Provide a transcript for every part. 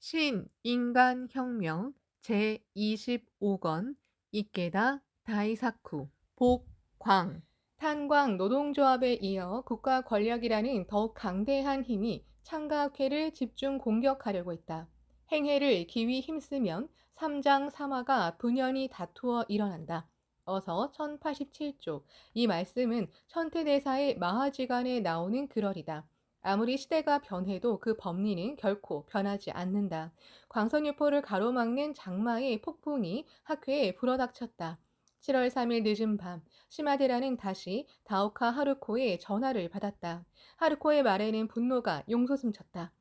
신인간혁명 제25권 이케다 다이사쿠 복광 탄광 노동조합에 이어 국가 권력이라는 더욱 강대한 힘이 창가학회를 집중 공격하려고 했다. 행해를 기위 힘쓰면 삼장 삼화가 분연히 다투어 일어난다. 어서 1087조. 이 말씀은 천태대사의 마하지간에 나오는 글얼이다. 아무리 시대가 변해도 그 법리는 결코 변하지 않는다. 광선유포를 가로막는 장마의 폭풍이 학회에 불어닥쳤다. 7월 3일 늦은 밤, 시마데라는 다시 다오카 하루코의 전화를 받았다. 하루코의 말에는 분노가 용솟음쳤다.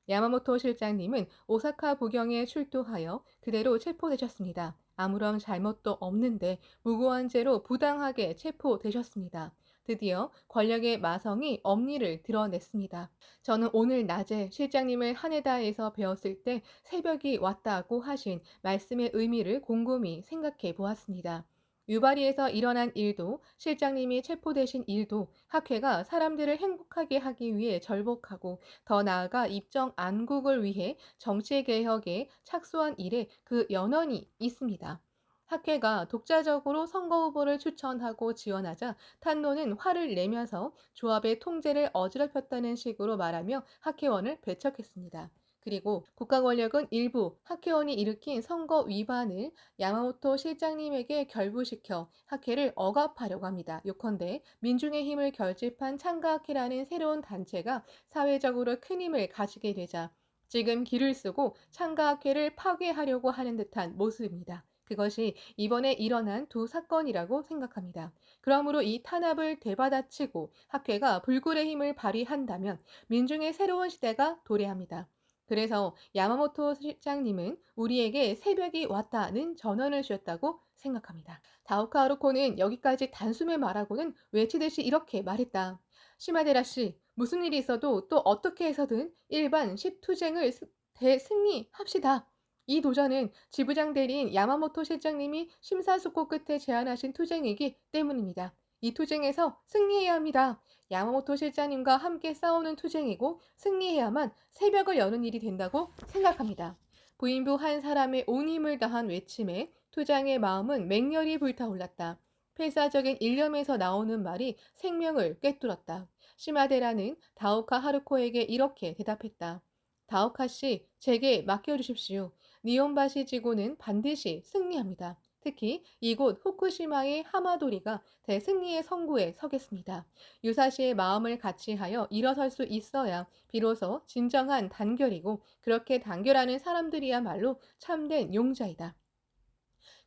야마모토 실장님은 오사카 부경에 출두하여 그대로 체포되셨습니다. 아무런 잘못도 없는데 무고한 죄로 부당하게 체포되셨습니다. 드디어 권력의 마성이 엄니를 드러냈습니다. 저는 오늘 낮에 실장님을 하네다에서 배웠을 때 새벽이 왔다고 하신 말씀의 의미를 곰곰이 생각해 보았습니다. 유바리에서 일어난 일도 실장님이 체포되신 일도 학회가 사람들을 행복하게 하기 위해 절복하고 더 나아가 입정 안국을 위해 정치개혁에 착수한 일에 그 연원이 있습니다. 학회가 독자적으로 선거 후보를 추천하고 지원하자 탄노는 화를 내면서 조합의 통제를 어지럽혔다는 식으로 말하며 학회원을 배척했습니다. 그리고 국가 권력은 일부 학회원이 일으킨 선거 위반을 야마모토 실장님에게 결부시켜 학회를 억압하려고 합니다. 요컨대 민중의 힘을 결집한 창가학회라는 새로운 단체가 사회적으로 큰 힘을 가지게 되자 지금 길을 쓰고 창가학회를 파괴하려고 하는 듯한 모습입니다. 그것이 이번에 일어난 두 사건이라고 생각합니다. 그러므로 이 탄압을 되받아치고 학회가 불굴의 힘을 발휘한다면 민중의 새로운 시대가 도래합니다. 그래서 야마모토 실장님은 우리에게 새벽이 왔다는 전언을 주셨다고 생각합니다. 다오카 하루코는 여기까지 단숨에 말하고는 외치듯이 이렇게 말했다. 시마데라 씨, 무슨 일이 있어도 또 어떻게 해서든 일반 10투쟁을 대승리합시다. 이 도전은 지부장 대리인 야마모토 실장님이 심사숙고 끝에 제안하신 투쟁이기 때문입니다. 이 투쟁에서 승리해야 합니다. 야마모토 실장님과 함께 싸우는 투쟁이고 승리해야만 새벽을 여는 일이 된다고 생각합니다. 부인부 한 사람의 온 힘을 다한 외침에 투장의 마음은 맹렬히 불타올랐다. 필사적인 일념에서 나오는 말이 생명을 꿰뚫었다. 시마데라는 다오카 하루코에게 이렇게 대답했다. 다오카 씨, 제게 맡겨주십시오. 니온바시 지구는 반드시 승리합니다. 특히 이곳 후쿠시마의 하마도리가 대승리의 성구에 서겠습니다. 유사시의 마음을 같이하여 일어설 수 있어야 비로소 진정한 단결이고 그렇게 단결하는 사람들이야말로 참된 용자이다.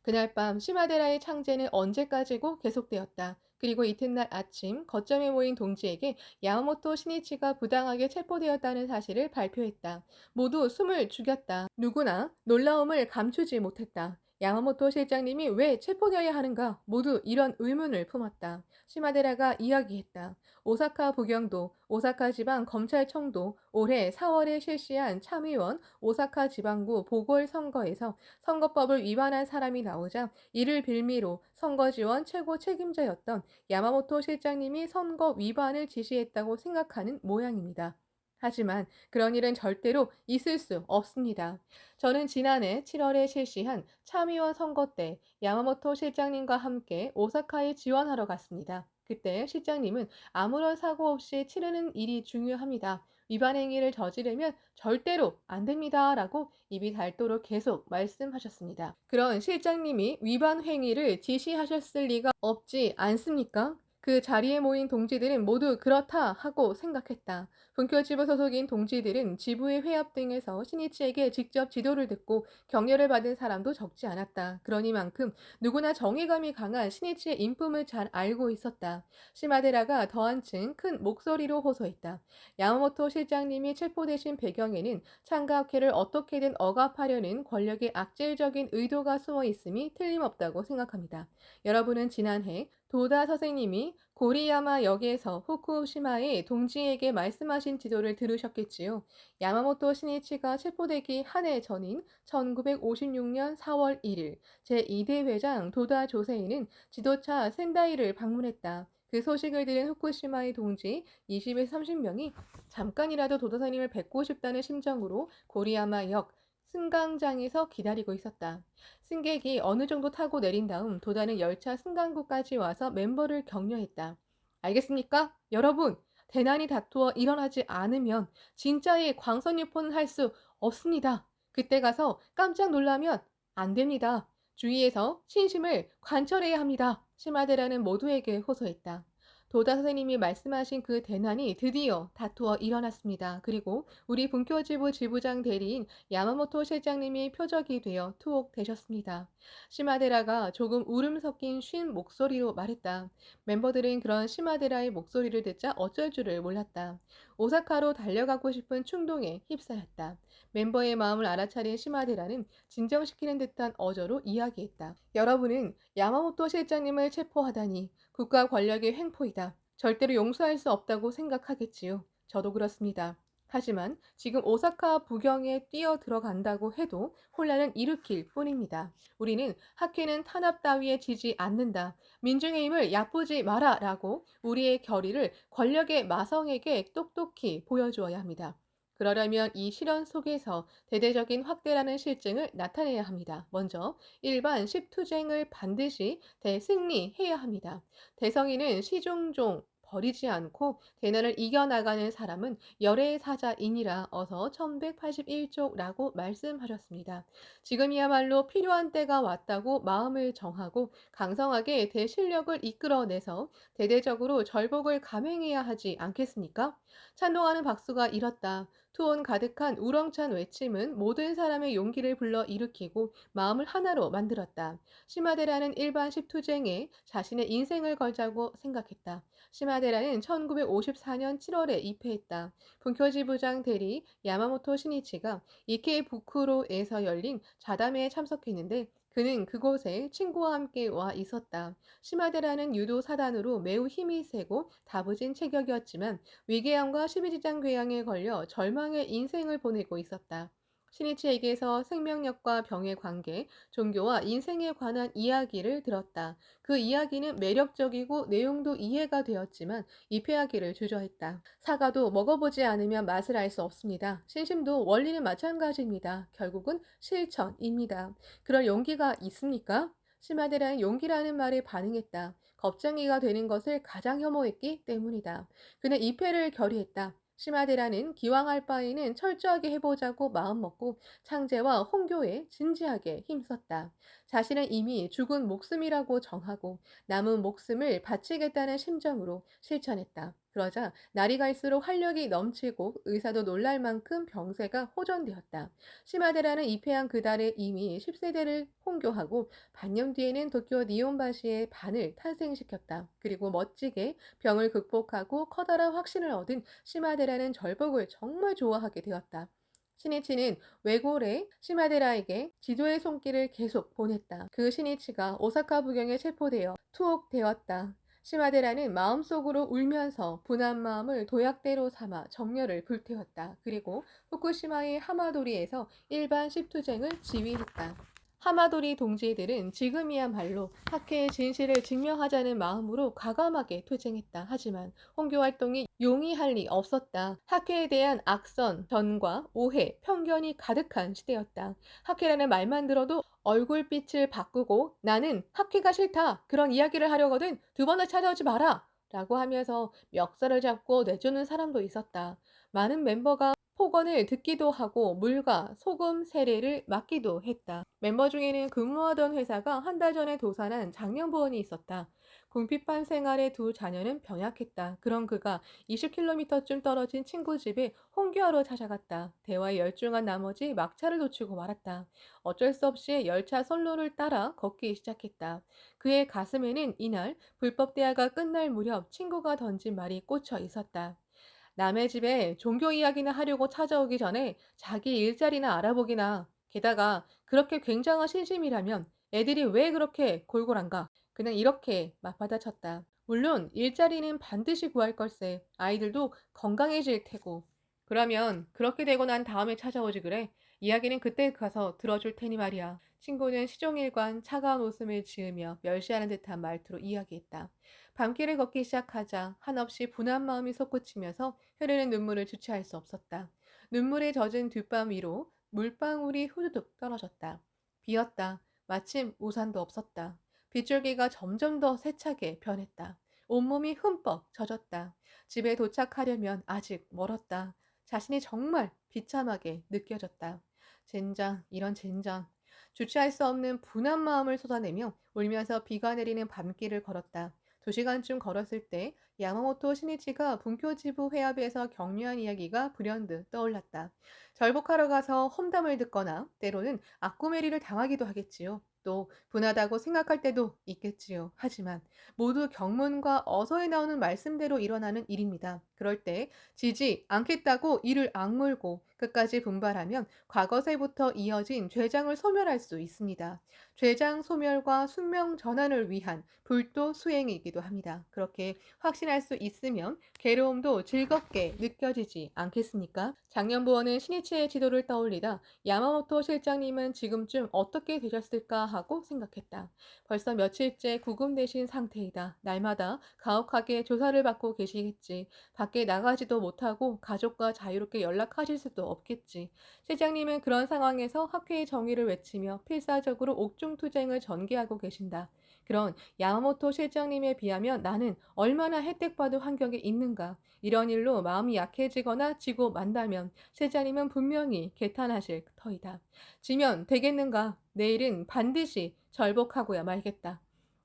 그날 밤 시마데라의 창제는 언제까지고 계속되었다. 그리고 이튿날 아침 거점에 모인 동지에게 야마모토 시니치가 부당하게 체포되었다는 사실을 발표했다. 모두 숨을 죽였다. 누구나 놀라움을 감추지 못했다. 야마모토 실장님이 왜 체포되어야 하는가? 모두 이런 의문을 품었다. 시마데라가 이야기했다. 오사카 부경도, 오사카 지방 검찰청도 올해 4월에 실시한 참의원 오사카 지방구 보궐선거에서 선거법을 위반한 사람이 나오자 이를 빌미로 선거 지원 최고 책임자였던 야마모토 실장님이 선거 위반을 지시했다고 생각하는 모양입니다. 하지만 그런 일은 절대로 있을 수 없습니다. 저는 지난해 7월에 실시한 참의원 선거 때 야마모토 실장님과 함께 오사카에 지원하러 갔습니다. 그때 실장님은 아무런 사고 없이 치르는 일이 중요합니다. 위반 행위를 저지르면 절대로 안 됩니다. 라고 입이 닳도록 계속 말씀하셨습니다. 그런 실장님이 위반 행위를 지시하셨을 리가 없지 않습니까? 그 자리에 모인 동지들은 모두 그렇다 하고 생각했다. 분쿄지부 소속인 동지들은 지부의 회합 등에서 신이치에게 직접 지도를 듣고 격려를 받은 사람도 적지 않았다. 그러니만큼 누구나 정의감이 강한 신이치의 인품을 잘 알고 있었다. 시마데라가 더 한층 큰 목소리로 호소했다. 야마모토 실장님이 체포되신 배경에는 창가학회를 어떻게든 억압하려는 권력의 악질적인 의도가 숨어 있음이 틀림없다고 생각합니다. 여러분은 지난해 도다 선생님이 고리야마 역에서 후쿠시마의 동지에게 말씀하신 지도를 들으셨겠지요. 야마모토 시니치가 체포되기 한 해 전인 1956년 4월 1일 제2대 회장 도다 조세이는 지도차 센다이를 방문했다. 그 소식을 들은 후쿠시마의 동지 20에서 30명이 잠깐이라도 도다 선생님을 뵙고 싶다는 심정으로 고리야마 역 승강장에서 기다리고 있었다. 승객이 어느 정도 타고 내린 다음 도다는 열차 승강구까지 와서 멤버를 격려했다. 알겠습니까? 여러분, 대난이 다투어 일어나지 않으면 진짜의 광선유포는 할 수 없습니다. 그때 가서 깜짝 놀라면 안 됩니다. 주위에서 신심을 관철해야 합니다. 시마데라는 모두에게 호소했다. 도다 선생님이 말씀하신 그 대난이 드디어 다투어 일어났습니다. 그리고 우리 분교지부 지부장 대리인 야마모토 실장님이 표적이 되어 투옥되셨습니다. 시마데라가 조금 울음 섞인 쉰 목소리로 말했다. 멤버들은 그런 시마데라의 목소리를 듣자 어쩔 줄을 몰랐다. 오사카로 달려가고 싶은 충동에 휩싸였다. 멤버의 마음을 알아차린 시마데라는 진정시키는 듯한 어조로 이야기했다. 여러분은 야마모토 실장님을 체포하다니 국가 권력의 횡포이다. 절대로 용서할 수 없다고 생각하겠지요. 저도 그렇습니다. 하지만 지금 오사카 부경에 뛰어 들어간다고 해도 혼란을 일으킬 뿐입니다. 우리는 학회는 탄압 따위에 지지 않는다. 민중의 힘을 얕보지 마라 라고 우리의 결의를 권력의 마성에게 똑똑히 보여주어야 합니다. 그러려면 이 실현 속에서 대대적인 확대라는 실증을 나타내야 합니다. 먼저 일반 십투쟁을 반드시 대승리해야 합니다. 대성이는 시종종 버리지 않고 대난을 이겨나가는 사람은 열의 사자이니라 어서 1181쪽라고 말씀하셨습니다. 지금이야말로 필요한 때가 왔다고 마음을 정하고 강성하게 대실력을 이끌어내서 대대적으로 절복을 감행해야 하지 않겠습니까? 찬동하는 박수가 일었다. 투혼 가득한 우렁찬 외침은 모든 사람의 용기를 불러 일으키고 마음을 하나로 만들었다. 시마데라는 일반 십투쟁에 자신의 인생을 걸자고 생각했다. 시마데라는 1954년 7월에 입회했다. 분교지부장 대리 야마모토 신이치가 이케부쿠로에서 열린 자담회에 참석했는데 그는 그곳에 친구와 함께 와 있었다. 시마데라는 유도 사단으로 매우 힘이 세고 다부진 체격이었지만 위궤양과 십이지장궤양에 걸려 절망의 인생을 보내고 있었다. 신이치에게서 생명력과 병의 관계, 종교와 인생에 관한 이야기를 들었다. 그 이야기는 매력적이고 내용도 이해가 되었지만 입회하기를 주저했다. 사과도 먹어보지 않으면 맛을 알 수 없습니다. 신심도 원리는 마찬가지입니다. 결국은 실천입니다. 그럴 용기가 있습니까? 시마데라는 용기라는 말에 반응했다. 겁쟁이가 되는 것을 가장 혐오했기 때문이다. 그는 입회를 결의했다. 시마데라는 기왕할 바에는 철저하게 해보자고 마음먹고 창제와 홍교에 진지하게 힘썼다. 자신은 이미 죽은 목숨이라고 정하고 남은 목숨을 바치겠다는 심정으로 실천했다. 그러자 날이 갈수록 활력이 넘치고 의사도 놀랄 만큼 병세가 호전되었다. 시마데라는 입회한 그달에 이미 10세대를 홍교하고 반년 뒤에는 도쿄 니온바시의 반을 탄생시켰다. 그리고 멋지게 병을 극복하고 커다란 확신을 얻은 시마데라는 절복을 정말 좋아하게 되었다. 시니치는 외골의 시마데라에게 지도의 손길을 계속 보냈다. 그 시니치가 오사카 부경에 체포되어 투옥되었다. 시마데라는 마음속으로 울면서 분한 마음을 도약대로 삼아 정열을 불태웠다. 그리고 후쿠시마의 하마도리에서 일반 십투쟁을 지휘했다. 하마도리 동지들은 지금이야말로 학회의 진실을 증명하자는 마음으로 과감하게 투쟁했다. 하지만 홍교 활동이 용이할 리 없었다. 학회에 대한 악선, 전과 오해, 편견이 가득한 시대였다. 학회라는 말만 들어도 얼굴빛을 바꾸고 나는 학회가 싫다. 그런 이야기를 하려거든 두 번을 찾아오지 마라. 라고 하면서 멱살을 잡고 내주는 사람도 있었다. 많은 멤버가 폭언을 듣기도 하고 물과 소금 세례를 맞기도 했다. 멤버 중에는 근무하던 회사가 한 달 전에 도산한 장년보원이 있었다. 궁핍한 생활의 두 자녀는 병약했다. 그런 그가 20km쯤 떨어진 친구 집에 홍교하러 찾아갔다. 대화에 열중한 나머지 막차를 놓치고 말았다. 어쩔 수 없이 열차 선로를 따라 걷기 시작했다. 그의 가슴에는 이날 불법 대화가 끝날 무렵 친구가 던진 말이 꽂혀 있었다. 남의 집에 종교 이야기나 하려고 찾아오기 전에 자기 일자리나 알아보기나. 게다가 그렇게 굉장한 신심이라면 애들이 왜 그렇게 골골한가? 그냥 이렇게 맞받아쳤다. 물론 일자리는 반드시 구할 걸세. 아이들도 건강해질 테고. 그러면 그렇게 되고 난 다음에 찾아오지 그래. 이야기는 그때 가서 들어줄 테니 말이야. 친구는 시종일관 차가운 웃음을 지으며 멸시하는 듯한 말투로 이야기했다. 밤길을 걷기 시작하자 한없이 분한 마음이 솟구치면서 흐르는 눈물을 주체할 수 없었다. 눈물에 젖은 뒷밤 위로 물방울이 후두둑 떨어졌다. 비었다. 마침 우산도 없었다. 빗줄기가 점점 더 세차게 변했다. 온몸이 흠뻑 젖었다. 집에 도착하려면 아직 멀었다. 자신이 정말 비참하게 느껴졌다. 젠장, 이런 젠장. 주체할 수 없는 분한 마음을 쏟아내며 울면서 비가 내리는 밤길을 걸었다. 2시간쯤 걸었을 때 야마모토 시니치가 분교지부 회합에서 격려한 이야기가 불현듯 떠올랐다. 절복하러 가서 험담을 듣거나 때로는 악구메리를 당하기도 하겠지요. 또 분하다고 생각할 때도 있겠지요. 하지만 모두 경문과 어서에 나오는 말씀대로 일어나는 일입니다. 그럴 때 지지 않겠다고 이를 악물고 끝까지 분발하면 과거세부터 이어진 죄장을 소멸할 수 있습니다. 죄장 소멸과 숙명 전환을 위한 불도 수행이기도 합니다. 그렇게 확신할 수 있으면 괴로움도 즐겁게 느껴지지 않겠습니까? 작년부원은 신이치의 지도를 떠올리다 야마모토 실장님은 지금쯤 어떻게 되셨을까 하고 생각했다. 벌써 며칠째 구금되신 상태이다. 날마다 가혹하게 조사를 받고 계시겠지. 밖에 나가지도 못하고 가족과 자유롭게 연락하실 수도 없겠지. 실장님은 그런 상황에서 학회의 정의를 외치며 필사적으로 옥중투쟁을 전개하고 계신다. 그런 야마모토 실장님에 비하면 나는 얼마나 혜택받을 환경에 있는가. 이런 일로 마음이 약해지거나 지고 만다면 실장님은 분명히 개탄하실 터이다. 지면 되겠는가? 내일은 반드시 절복하고야 말겠다.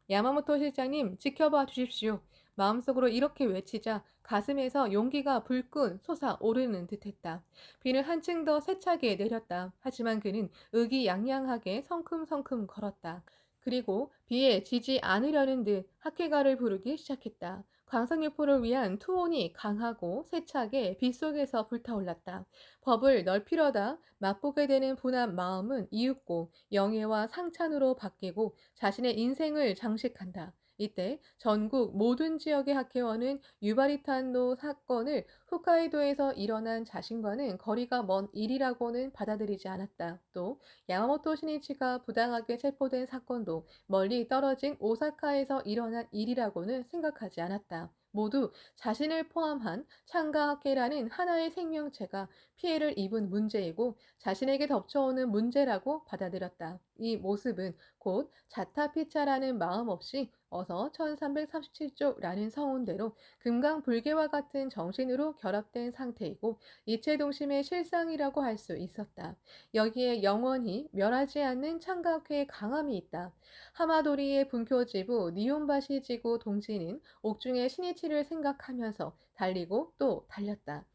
야마모토 실장님 지켜봐 주십시오. 마음속으로 이렇게 외치자 가슴에서 용기가 불끈 솟아오르는 듯했다. 비는 한층 더 세차게 내렸다. 하지만 그는 의기양양하게 성큼성큼 걸었다. 그리고 비에 지지 않으려는 듯 학회가를 부르기 시작했다. 광석유포를 위한 투혼이 강하고 세차게 빗속에서 불타올랐다. 법을 넓히려다 맛보게 되는 분한 마음은 이윽고 영예와 상찬으로 바뀌고 자신의 인생을 장식한다. 이때 전국 모든 지역의 학회원은 유바리탄노 사건을 홋카이도에서 일어난 자신과는 거리가 먼 일이라고는 받아들이지 않았다. 또 야마모토 시니치가 부당하게 체포된 사건도 멀리 떨어진 오사카에서 일어난 일이라고는 생각하지 않았다. 모두 자신을 포함한 창가학회라는 하나의 생명체가 피해를 입은 문제이고 자신에게 덮쳐오는 문제라고 받아들였다. 이 모습은 곧 자타피차라는 마음 없이 어서 1337조라는 성운대로 금강불개와 같은 정신으로 결합된 상태이고 이체동심의 실상이라고 할 수 있었다. 여기에 영원히 멸하지 않는 창각회의 강함이 있다. 하마도리의 분교지부 니온바시 지구 동지는 옥중의 신이치를 생각하면서 달리고 또 달렸다.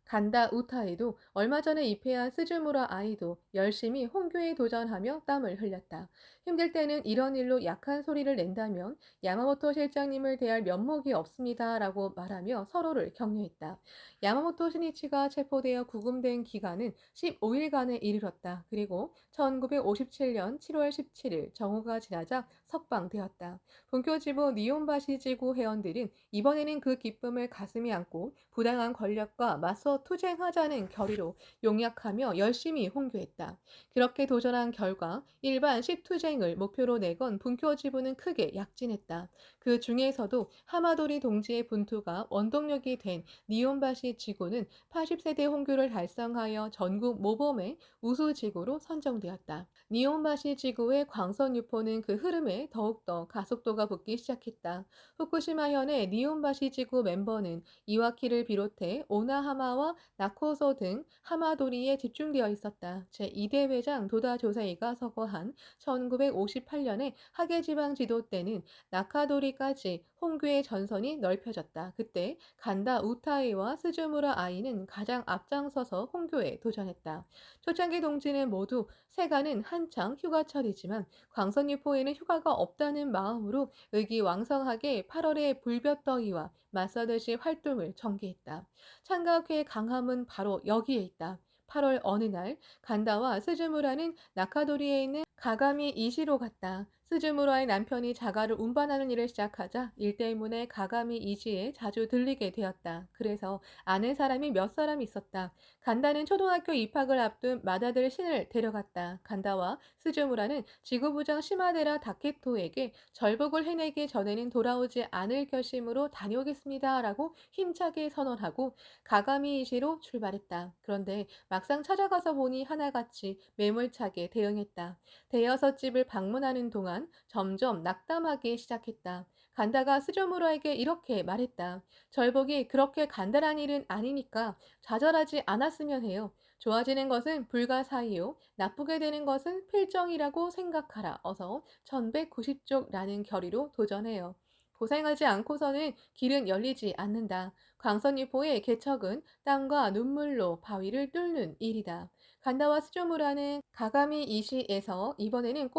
간다 우타이도 얼마 전에 입회한 스즈무라 아이도 열심히 홍교에 도전하며 땀을 흘렸다. 힘들 때는 이런 일로 약한 소리를 낸다면 야마모토 실장님을 대할 면목이 없습니다. 라고 말하며 서로를 격려했다. 야마모토 시니치가 체포되어 구금된 기간은 15일간에 이르렀다. 그리고 1957년 7월 17일 정오가 지나자 석방되었다. 본교지부 니온바시 지구 회원들은 이번에는 그 기쁨을 가슴에 안고 부당한 권력과 맞서 투쟁하자는 결의로 용약하며 열심히 홍교했다. 그렇게 도전한 결과 일반 10투쟁을 목표로 내건 분교지부는 크게 약진했다. 그 중에서도 하마도리 동지의 분투가 원동력이 된 니온바시 지구는 80세대 홍교를 달성하여 전국 모범의 우수지구로 선정되었다. 니온바시 지구의 광선 유포는 그 흐름에 더욱더 가속도가 붙기 시작했다. 후쿠시마현의 니온바시 지구 멤버는 이와키를 비롯해 오나하마와 나코소 등 하마도리에 집중되어 있었다. 제2대 회장 도다 조세이가 서거한 1958년에 하계지방 지도 때는 나카도리까지 홍교의 전선이 넓혀졌다. 그때 간다 우타이와 스즈무라 아이는 가장 앞장서서 홍교에 도전했다. 초창기 동지는 모두 세가는 한창 휴가철이지만 광선유포에는 휴가가 없다는 마음으로 의기왕성하게 8월의 불볕더위와 맞서듯이 활동을 전개했다. 창가학회의 강함은 바로 여기에 있다. 8월 어느 날 간다와 스즈무라는 나카도리에 있는 가가미 이시로 갔다. 스즈무라의 남편이 자가를 운반하는 일을 시작하자 일 때문에 가가미 이지에 자주 들리게 되었다. 그래서 아는 사람이 몇 사람 있었다. 간다는 초등학교 입학을 앞둔 맏아들 신을 데려갔다. 간다와 스즈무라는 지구부장 시마데라 다케토에게 절복을 해내기 전에는 돌아오지 않을 결심으로 다녀오겠습니다. 라고 힘차게 선언하고 가가미 이지로 출발했다. 그런데 막상 찾아가서 보니 하나같이 매몰차게 대응했다. 대여섯 집을 방문하는 동안 점점 낙담하기 시작했다. 간다가 스즈무라에게 이렇게 말했다. 절복이 그렇게 간단한 일은 아니니까 좌절하지 않았으면 해요. 좋아지는 것은 불가사의요. 나쁘게 되는 것은 필정이라고 생각하라. 어서 1190쪽라는 결의로 도전해요. 고생하지 않고서는 길은 열리지 않는다. 광선유포의 개척은 땀과 눈물로 바위를 뚫는 일이다. 간다와 스즈무라는 가가미 이시에서 이번에는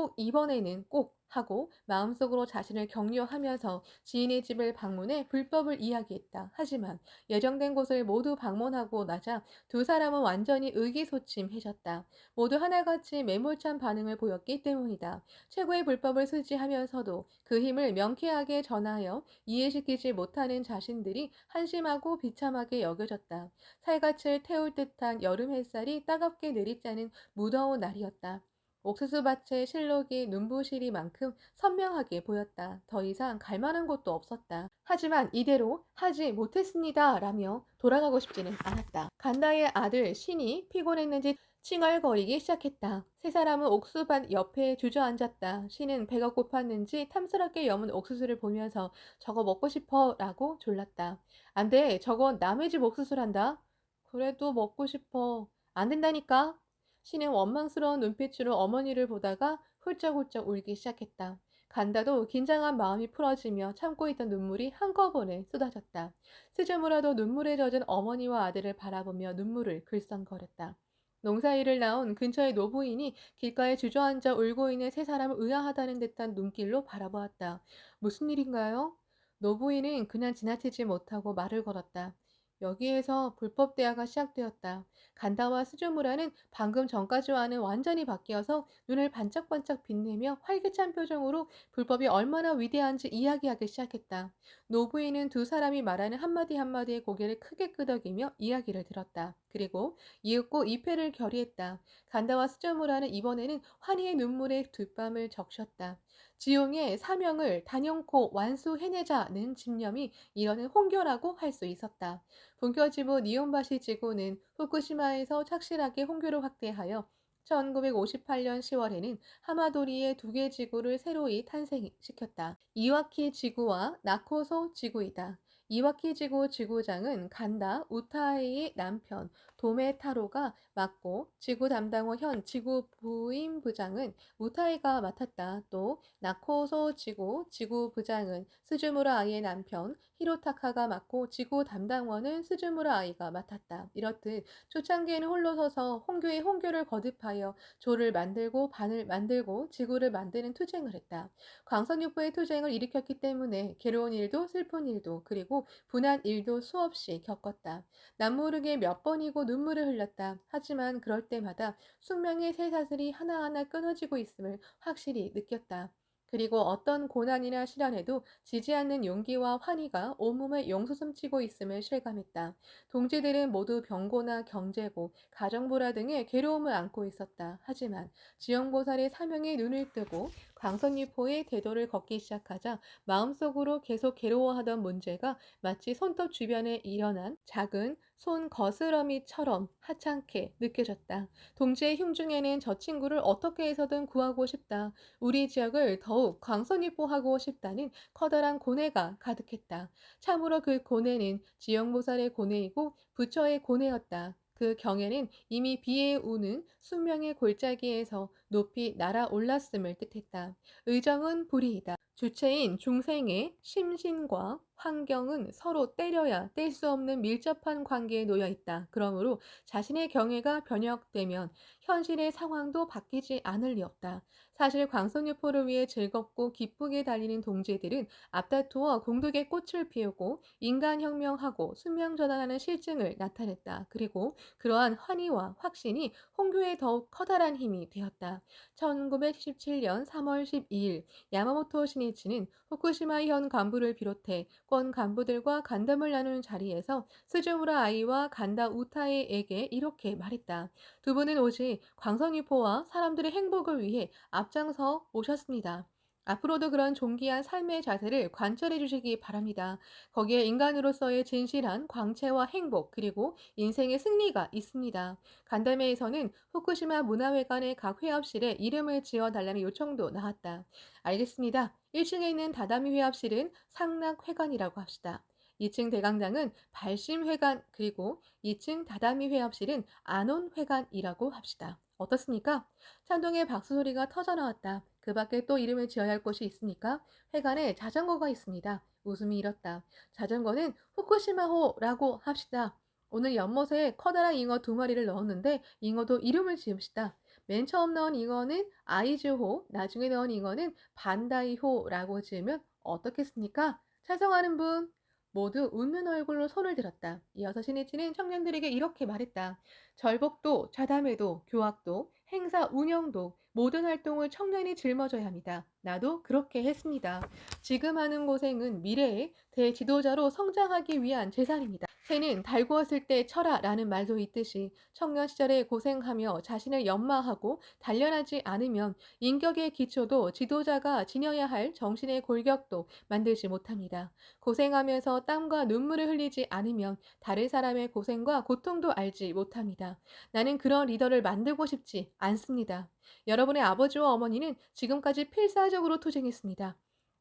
꼭 하고 마음속으로 자신을 격려하면서 지인의 집을 방문해 불법을 이야기했다. 하지만 예정된 곳을 모두 방문하고 나자 두 사람은 완전히 의기소침해졌다. 모두 하나같이 매몰찬 반응을 보였기 때문이다. 최고의 불법을 수지하면서도 그 힘을 명쾌하게 전하여 이해시키지 못하는 자신들이 한심하고 비참하게 여겨졌다. 살갗을 태울 듯한 여름 햇살이 따갑게 내리짜는 무더운 날이었다. 옥수수밭의 실록이 눈부시리만큼 선명하게 보였다. 더 이상 갈 만한 곳도 없었다. 하지만 이대로 하지 못했습니다. 라며 돌아가고 싶지는 않았다. 간다의 아들 신이 피곤했는지 칭얼거리기 시작했다. 세 사람은 옥수수밭 옆에 주저앉았다. 신은 배가 고팠는지 탐스럽게 여문 옥수수를 보면서 저거 먹고 싶어 라고 졸랐다. 안 돼. 저건 남의 집 옥수수란다. 그래도 먹고 싶어. 안 된다니까. 신은 원망스러운 눈빛으로 어머니를 보다가 훌쩍훌쩍 울기 시작했다. 간다도 긴장한 마음이 풀어지며 참고 있던 눈물이 한꺼번에 쏟아졌다. 스즈무라도 눈물에 젖은 어머니와 아들을 바라보며 눈물을 글썽거렸다. 농사일을 나온 근처의 노부인이 길가에 주저앉아 울고 있는 세 사람을 의아하다는 듯한 눈길로 바라보았다. 무슨 일인가요? 노부인은 그냥 지나치지 못하고 말을 걸었다. 여기에서 불법 대화가 시작되었다. 간다와 스즈무라는 방금 전까지와는 완전히 바뀌어서 눈을 반짝반짝 빛내며 활기찬 표정으로 불법이 얼마나 위대한지 이야기하기 시작했다. 노부인은 두 사람이 말하는 한마디 한마디에 고개를 크게 끄덕이며 이야기를 들었다. 그리고 이윽고 입회를 결의했다. 간다와 스즈무라는 이번에는 환희의 눈물에 뒷밤을 적셨다. 지용의 사명을 단연코 완수해내자는 집념이 이러는 홍교라고 할 수 있었다. 본교지부 니혼바시 지구는 후쿠시마에서 착실하게 홍교를 확대하여 1958년 10월에는 하마도리의 두 개 지구를 새로이 탄생시켰다. 이와키 지구와 나코소 지구이다. 이와키 지구 지구장은 간다 우타에의 남편 도메타로가 맡고 지구 담당호 현 지구 부임부장은 우타이가 맡았다. 또 나코소 지구 부장은 스즈무라 아이의 남편 히로타카가 맡고 지구 담당원은 스즈무라 아이가 맡았다. 이렇듯 초창기에는 홀로 서서 홍교의 홍교를 거듭하여 조를 만들고 반을 만들고 지구를 만드는 투쟁을 했다. 광선유포의 투쟁을 일으켰기 때문에 괴로운 일도 슬픈 일도 그리고 분한 일도 수없이 겪었다. 남모르게 몇 번이고 눈물을 흘렸다. 하지만 그럴 때마다 숙명의 쇠사슬이 하나하나 끊어지고 있음을 확실히 느꼈다. 그리고 어떤 고난이나 시련에도 지지 않는 용기와 환희가 온몸에 용솟음치고 있음을 실감했다. 동지들은 모두 병고나 경제고, 가정불화 등의 괴로움을 안고 있었다. 하지만 지영보살의 사명에 눈을 뜨고 광선유포의 대도를 걷기 시작하자 마음속으로 계속 괴로워하던 문제가 마치 손톱 주변에 일어난 작은 손 거스러미처럼 하찮게 느껴졌다. 동지의 흉중에는 저 친구를 어떻게 해서든 구하고 싶다. 우리 지역을 더욱 광선유포하고 싶다는 커다란 고뇌가 가득했다. 참으로 그 고뇌는 지영보살의 고뇌이고 부처의 고뇌였다. 그 경애는 이미 비에 우는 수명의 골짜기에서 높이 날아올랐음을 뜻했다. 의정은 불이이다. 주체인 중생의 심신과 환경은 서로 때려야 뗄 수 없는 밀접한 관계에 놓여 있다. 그러므로 자신의 경애가 변형되면 현실의 상황도 바뀌지 않을 리 없다. 사실 광선유포를 위해 즐겁고 기쁘게 달리는 동지들은 앞다투어 공덕의 꽃을 피우고 인간혁명하고 순명전환하는 실증을 나타냈다. 그리고 그러한 환희와 확신이 홍교에 더욱 커다란 힘이 되었다. 1977년 3월 12일 야마모토 시니치는 후쿠시마 현 간부를 비롯해 권 간부들과 간담을 나누는 자리에서 스즈무라 아이와 간다 우타에에게 이렇게 말했다. 두 분은 오직 광선유포와 사람들의 행복을 위해 앞장서 오셨습니다. 앞으로도 그런 존귀한 삶의 자세를 관철해 주시기 바랍니다. 거기에 인간으로서의 진실한 광채와 행복 그리고 인생의 승리가 있습니다. 간담회에서는 후쿠시마 문화회관의 각 회합실에 이름을 지어달라는 요청도 나왔다. 알겠습니다. 1층에 있는 다다미 회합실은 상락회관이라고 합시다. 2층 대강당은 발심회관 그리고 2층 다다미 회합실은 안온회관이라고 합시다. 어떻습니까? 찬동의 박수 소리가 터져나왔다. 그 밖에 또 이름을 지어야 할 곳이 있습니까? 회관에 자전거가 있습니다. 웃음이 일었다. 자전거는 후쿠시마호라고 합시다. 오늘 연못에 커다란 잉어 2마리를 넣었는데 잉어도 이름을 지읍시다. 맨 처음 넣은 잉어는 아이즈호, 나중에 넣은 잉어는 반다이호라고 지으면 어떻겠습니까? 찬성하는 분? 모두 웃는 얼굴로 손을 들었다. 이어서 신이치는 청년들에게 이렇게 말했다. 절복도, 좌담회도, 교학도, 행사 운영도 모든 활동을 청년이 짊어져야 합니다. 나도 그렇게 했습니다. 지금 하는 고생은 미래의 대지도자로 성장하기 위한 제살입니다. 새는 달구었을 때 쳐라라는 말도 있듯이 청년 시절에 고생하며 자신을 연마하고 단련하지 않으면 인격의 기초도 지도자가 지녀야 할 정신의 골격도 만들지 못합니다. 고생하면서 땀과 눈물을 흘리지 않으면 다른 사람의 고생과 고통도 알지 못합니다. 나는 그런 리더를 만들고 싶지 않습니다. 여러분의 아버지와 어머니는 지금까지 필사적으로 투쟁했습니다.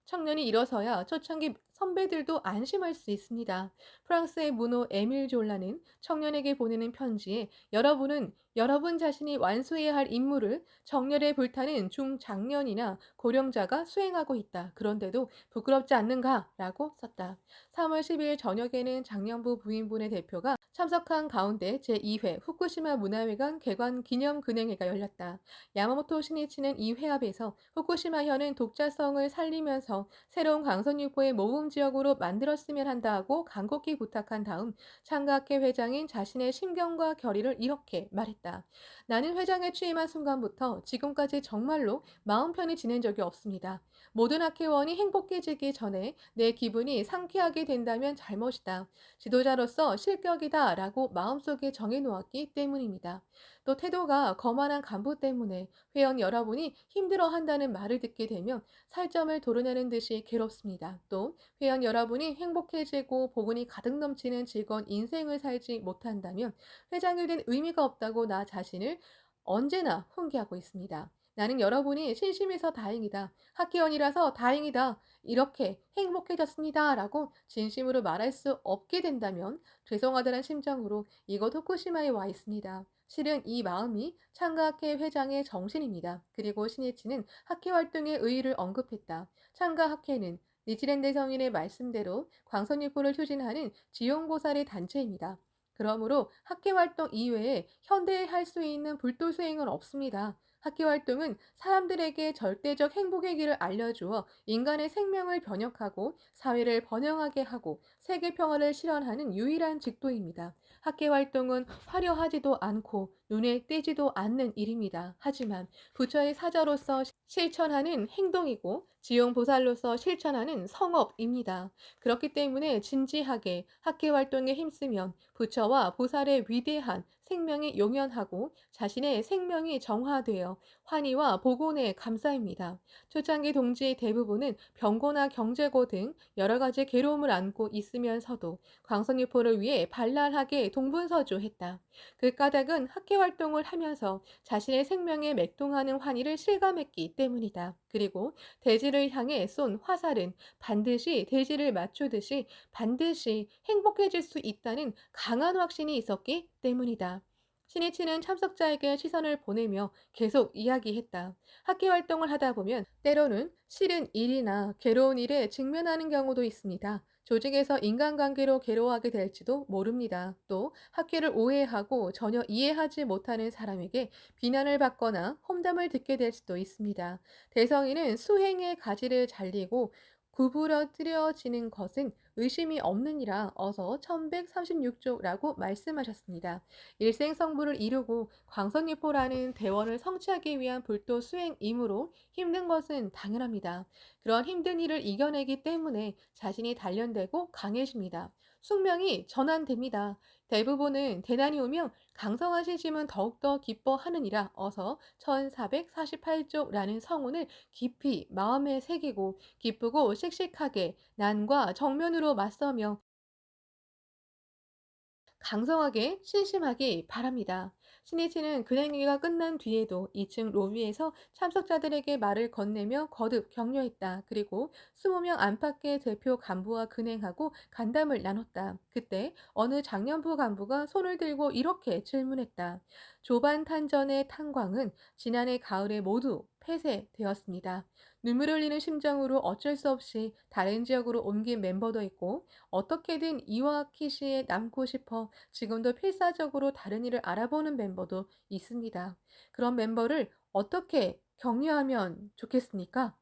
청년이 일어서야 초창기 선배들도 안심할 수 있습니다. 프랑스의 문호 에밀 졸라는 청년에게 보내는 편지에 여러분은 여러분 자신이 완수해야 할 임무를 정열에 불타는 중장년이나 고령자가 수행하고 있다. 그런데도 부끄럽지 않는가? 라고 썼다. 3월 12일 저녁에는 장년부 부인분의 대표가 참석한 가운데 제2회 후쿠시마 문화회관 개관 기념근행회가 열렸다. 야마모토 신이치는 이 회합에서 후쿠시마현은 독자성을 살리면서 새로운 광선유포의 모범 지역으로 만들었으면 한다고 간곡히 부탁한 다음 창가학회 회장인 자신의 심경과 결의를 이렇게 말했다. 나는 회장에 취임한 순간부터 지금까지 정말로 마음 편히 지낸 적이 없습니다. 모든 학회원이 행복해지기 전에 내 기분이 상쾌하게 된다면 잘못이다. 지도자로서 실격이다 라고 마음속에 정해놓았기 때문입니다. 또 태도가 거만한 간부 때문에 회원 여러분이 힘들어한다는 말을 듣게 되면 살점을 도려내는 듯이 괴롭습니다. 또 회원 여러분이 행복해지고 복운이 가득 넘치는 즐거운 인생을 살지 못한다면 회장이 된 의미가 없다고 나 자신을 언제나 훈계하고 있습니다. 나는 여러분이 신심해서 다행이다. 학회원이라서 다행이다. 이렇게 행복해졌습니다. 라고 진심으로 말할 수 없게 된다면 죄송하다는 심정으로 이곳 후쿠시마에 와 있습니다. 실은 이 마음이 창가학회 회장의 정신입니다. 그리고 신이치는 학회 활동의 의의를 언급했다. 창가학회는 니치랜드 성인의 말씀대로 광선유포를 추진하는 지용보살의 단체입니다. 그러므로 학회 활동 이외에 현대에 할 수 있는 불도 수행은 없습니다. 학회 활동은 사람들에게 절대적 행복의 길을 알려주어 인간의 생명을 변혁하고 사회를 번영하게 하고 세계 평화를 실현하는 유일한 직도입니다. 학회 활동은 화려하지도 않고 눈에 띄지도 않는 일입니다. 하지만 부처의 사자로서 실천하는 행동이고 지용보살로서 실천하는 성업입니다. 그렇기 때문에 진지하게 학회 활동에 힘쓰면 부처와 보살의 위대한 생명이 용연하고 자신의 생명이 정화되어 환희와 복원에 감사입니다. 초창기 동지의 대부분은 병고나 경제고 등 여러 가지 괴로움을 안고 있으면서도 광선유포를 위해 발랄하게 동분서주했다. 그 까닭은 학회 활동을 하면서 자신의 생명에 맥동하는 환희를 실감했기 때문이다. 그리고 대지를 향해 쏜 화살은 반드시 대지를 맞추듯이 반드시 행복해질 수 있다는 강한 확신이 있었기 때문이다. 신이치는 참석자에게 시선을 보내며 계속 이야기했다. 학회 활동을 하다 보면 때로는 싫은 일이나 괴로운 일에 직면하는 경우도 있습니다. 조직에서 인간관계로 괴로워하게 될지도 모릅니다. 또 학교를 오해하고 전혀 이해하지 못하는 사람에게 비난을 받거나 험담을 듣게 될 수도 있습니다. 대성이는 수행의 가지를 잘리고 구부러뜨려지는 것은 의심이 없느니라 어서 1136조라고 말씀하셨습니다. 일생성불을 이루고 광선유포라는 대원을 성취하기 위한 불도 수행이므로 힘든 것은 당연합니다. 그런 힘든 일을 이겨내기 때문에 자신이 단련되고 강해집니다. 숙명이 전환됩니다. 대부분은 대난이 오면 강성하신 심은 더욱더 기뻐하느니라 어서 1448조라는 성운을 깊이 마음에 새기고 기쁘고 씩씩하게 난과 정면으로 맞서며 강성하게 신심하기 바랍니다. 신이치는 근행기가 끝난 뒤에도 2층 로비에서 참석자들에게 말을 건네며 거듭 격려했다. 그리고 20명 안팎의 대표 간부와 근행하고 간담을 나눴다. 그때 어느 장년부 간부가 손을 들고 이렇게 질문했다. 조반 탄전의 탄광은 지난해 가을에 모두 폐쇄되었습니다. 눈물 흘리는 심정으로 어쩔 수 없이 다른 지역으로 옮긴 멤버도 있고 어떻게든 이와키시에 남고 싶어 지금도 필사적으로 다른 일을 알아보는 멤버도 있습니다. 그런 멤버를 어떻게 격려하면 좋겠습니까?